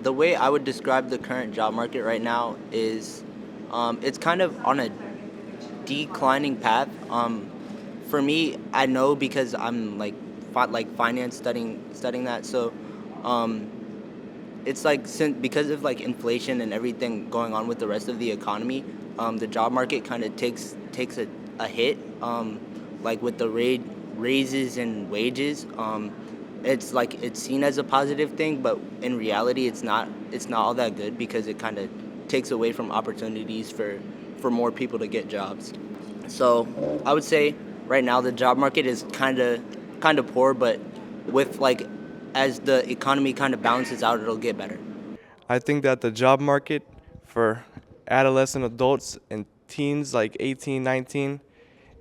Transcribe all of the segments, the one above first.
The way I would describe the current job market right now is it's kind of on a declining path. For me, I know because I'm like finance studying that. So um, it's like since because of like inflation and everything going on with the rest of the economy, the job market kind of takes a hit. Like with the raises and wages, it's like it's seen as a positive thing, but in reality, it's not all that good because it kind of takes away from opportunities for more people to get jobs. So I would say right now the job market is kind of poor, but with like as the economy kind of balances out, it'll get better. I think that the job market for adolescent adults and teens like 18, 19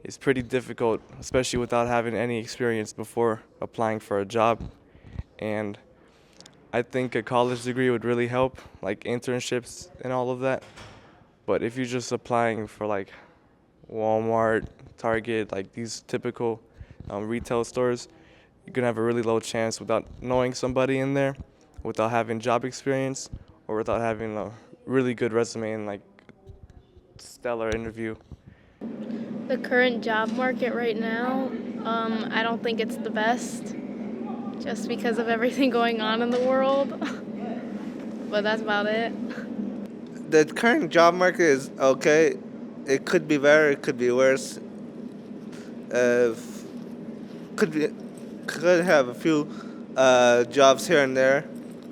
is pretty difficult, especially without having any experience before applying for a job. And I think a college degree would really help, like internships and all of that. But if you're just applying for like Walmart, Target, like these typical retail stores, you're gonna have a really low chance without knowing somebody in there, without having job experience, or without having a really good resume and like stellar interview. The current job market right now, I don't think it's the best just because of everything going on in the world. But that's about it. The current job market is okay. It could be better. It could be worse. Uh, could be could have a few jobs here and there.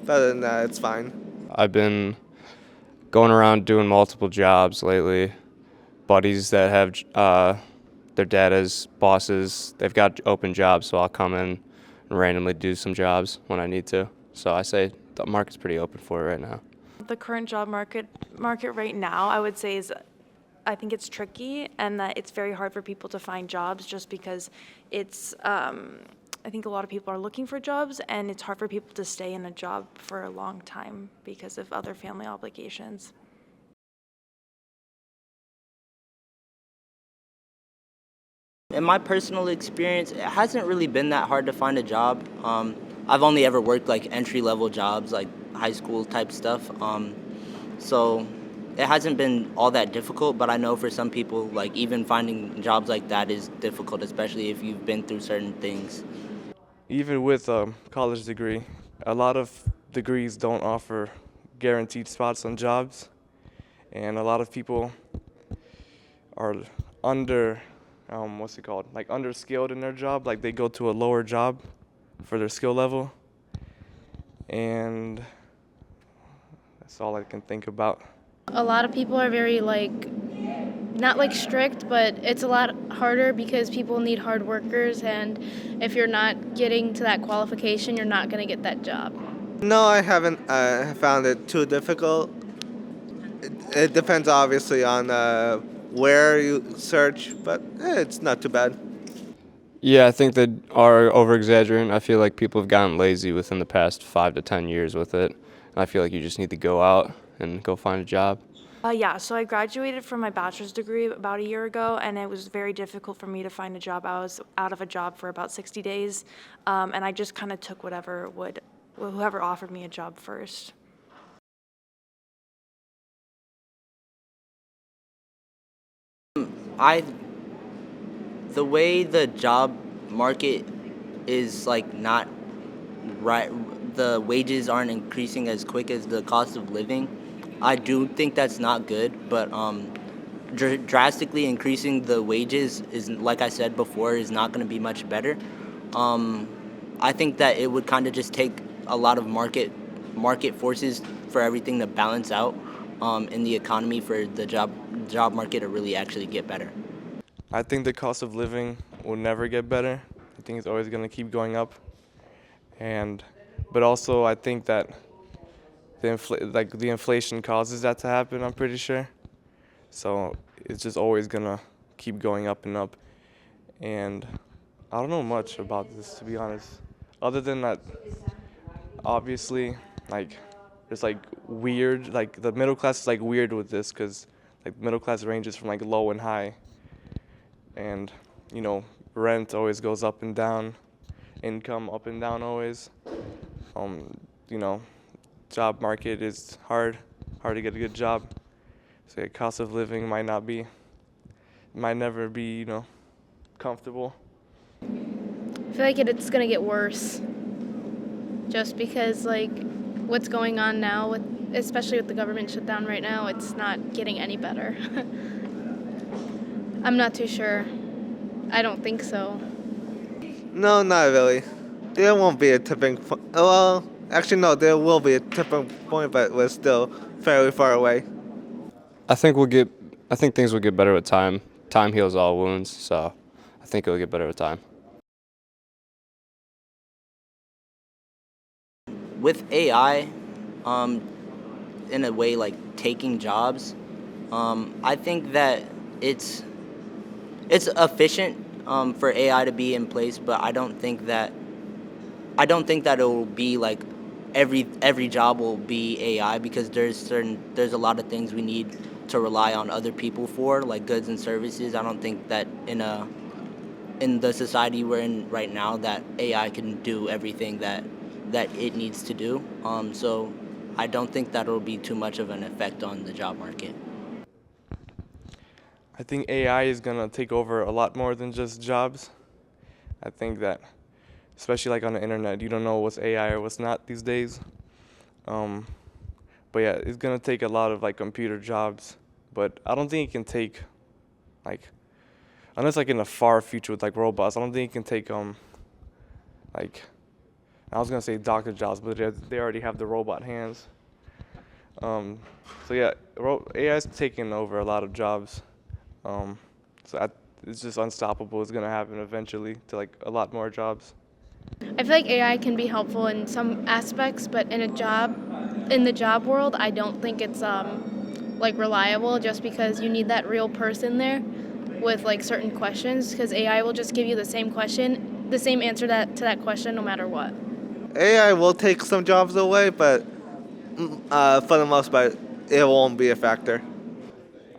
But other than that, it's fine. I've been going around doing multiple jobs lately. Buddies that have their dad as bosses, they've got open jobs, so I'll come in and randomly do some jobs when I need to. So I say the market's pretty open for it right now. The current job market right now, I would say is, I think it's tricky and that it's very hard for people to find jobs just because it's, I think a lot of people are looking for jobs and it's hard for people to stay in a job for a long time because of other family obligations. In my personal experience, it hasn't really been that hard to find a job. I've only ever worked like entry level jobs, like high school type stuff. So it hasn't been all that difficult, but I know for some people, like even finding jobs like that is difficult, especially if you've been through certain things. Even with a college degree, a lot of degrees don't offer guaranteed spots on jobs, and a lot of people are under, what's it called, like underskilled in their job, like they go to a lower job for their skill level, and that's all I can think about. A lot of people are very not strict, but it's a lot harder because people need hard workers, and if you're not getting to that qualification, you're not going to get that job. No, I haven't found it too difficult. It depends obviously on where you search, but it's not too bad. Yeah, I think they are over exaggerating. I feel like people have gotten lazy within the past 5 to 10 years with it. And I feel like you just need to go out and go find a job. Yeah, so I graduated from my bachelor's degree about a year ago, and it was very difficult for me to find a job. I was out of a job for about 60 days, and I just kind of took whoever offered me a job first. I The way the job market is like not right, the wages aren't increasing as quick as the cost of living. I do think that's not good, but drastically increasing the wages is, like I said before, is not going to be much better. Um, I think that it would kind of just take a lot of market forces for everything to balance out in the economy for the job market to really actually get better. I think the cost of living will never get better. I think it's always going to keep going up. But also I think that the inflation causes that to happen, I'm pretty sure. So it's just always going to keep going up and up. And I don't know much about this, to be honest. Other than that, obviously, like, it's like weird, like the middle class is like weird with this because like middle class ranges from like low and high. And, rent always goes up and down, income up and down always. Um, you know, job market is hard to get a good job. So the cost of living might never be, comfortable. I feel like it's gonna get worse, just because like what's going on now, especially with the government shutdown right now, it's not getting any better. I'm not too sure. I don't think so. No, not really. There won't be a tipping point. Well, actually, no, there will be a tipping point, but we're still fairly far away. I think things will get better with time. Time heals all wounds, so I think it'll get better with time. With AI, in a way like taking jobs, I think that it's efficient for AI to be in place, but I don't think that it will be like every job will be AI, because there's a lot of things we need to rely on other people for, like goods and services. I don't think that in the society we're in right now that AI can do everything that it needs to do. So I don't think that will be too much of an effect on the job market. I think AI is gonna take over a lot more than just jobs. I think that, especially like on the internet, you don't know what's AI or what's not these days. But yeah, it's gonna take a lot of like computer jobs. But I don't think it can take, like, unless like in the far future with like robots. I don't think it can take like, I was gonna say doctor jobs, but they already have the robot hands. So yeah, AI is taking over a lot of jobs. It's just unstoppable. It's gonna happen eventually to like a lot more jobs. I feel like AI can be helpful in some aspects, but in the job world, I don't think it's like reliable, just because you need that real person there with like certain questions, because AI will just give you the same answer to that question no matter what. AI will take some jobs away, but for the most part, it won't be a factor.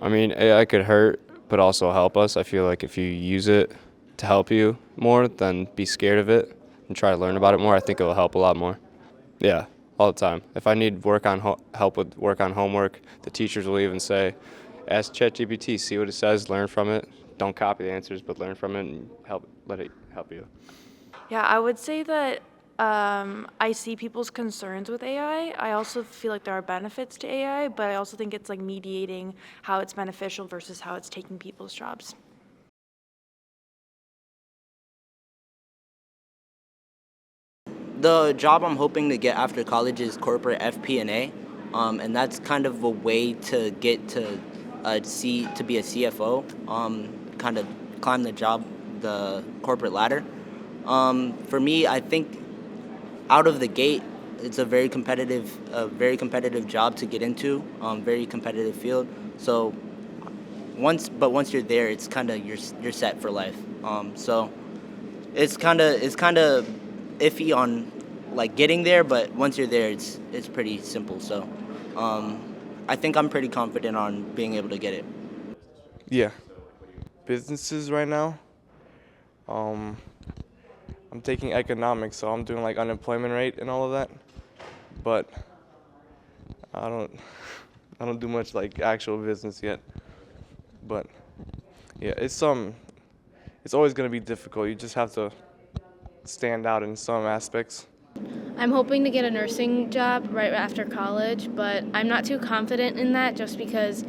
I mean, AI could hurt, but also help us. I feel like if you use it to help you more, then be scared of it and try to learn about it more. I think it will help a lot more. Yeah, all the time. If I need help with work on homework, the teachers will even say, ask ChatGPT, see what it says, learn from it. Don't copy the answers, but learn from it and let it help you. Yeah, I would say that I see people's concerns with AI. I also feel like there are benefits to AI, but I also think it's like mediating how it's beneficial versus how it's taking people's jobs. The job I'm hoping to get after college is corporate FP&A, and that's kind of a way to get to be a CFO, kind of climb the corporate ladder. For me, I think out of the gate, it's a very competitive job to get into, very competitive field. So once you're there, it's kind of you're set for life. So it's kind of iffy on like getting there, but once you're there, it's pretty simple. So I think I'm pretty confident on being able to get it. Yeah, businesses right now. I'm taking economics, so I'm doing like unemployment rate and all of that. But I don't I don't do much like actual business yet. But yeah, it's always gonna be difficult. You just have to stand out in some aspects. I'm hoping to get a nursing job right after college, but I'm not too confident in that, just because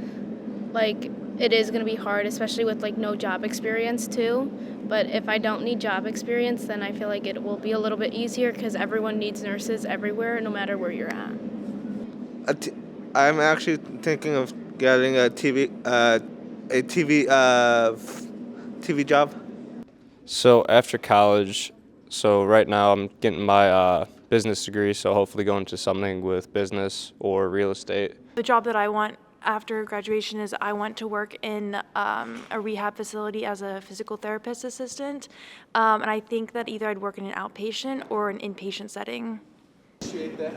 like it is going to be hard, especially with like no job experience too. But if I don't need job experience, then I feel like it will be a little bit easier, because everyone needs nurses everywhere, no matter where you're at. I'm actually thinking of getting a TV job. So after college, so right now I'm getting my business degree, so hopefully going to something with business or real estate. The job that I want after graduation is I want to work in a rehab facility as a physical therapist assistant. And I think that either I'd work in an outpatient or an inpatient setting. Appreciate that.